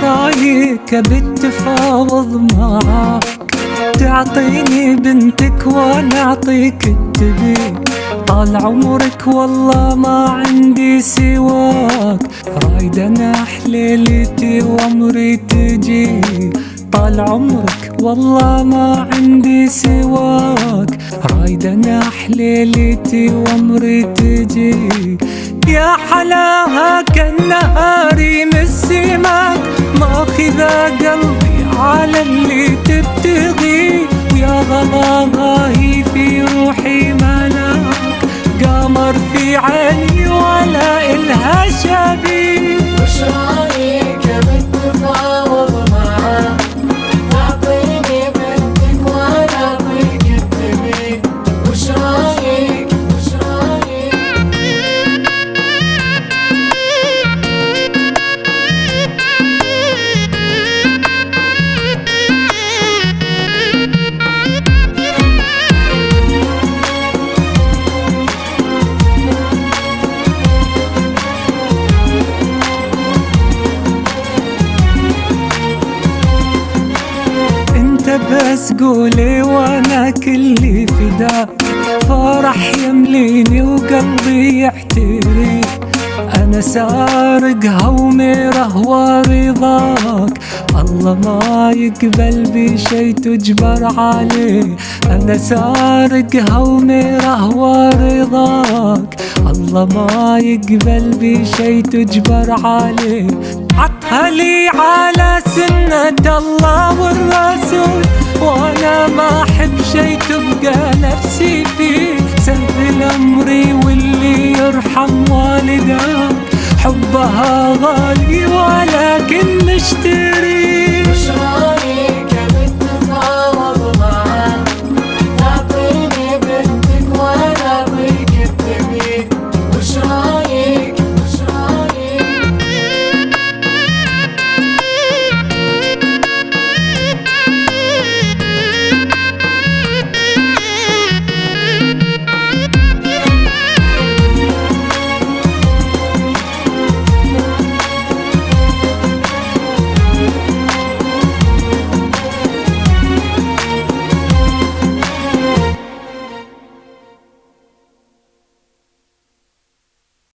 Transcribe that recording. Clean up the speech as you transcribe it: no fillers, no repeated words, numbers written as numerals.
رايك بتفاوض معاك، تعطيني بنتك وانا اعطيك التبي. طال عمرك والله ما عندي سواك، رايد اناح ليلتي وعمري تجي. طال عمرك والله ما عندي سواك، رايد اناح ليلتي وعمري تجي. يا حلاها كالنهاري من السماك، ماخذة قلبي على اللي تبتغي. ويا غلاها في روحي مناك، قمر في عيني ولا إلها شبيه. وش رايك بتفاوض معاه، تعطيني بنتك وانا اعطيك التبي. وش رايك وش رايك؟ بس قولي وانا كلي فداك، فرح يمليني وقلبي يحتري. انا سارقها وميره ورضاك، الله ما يقبل بشي تجبر عليه. انا سارقها وميره ورضاك، الله ما يقبل بشي تجبر عليه. عطها لي على سنة الله والرسول، وانا ما احب شي تبقى نفسي فيه. سهل امري واللي يرحم والداك، حبها غالي ولكن نشتري.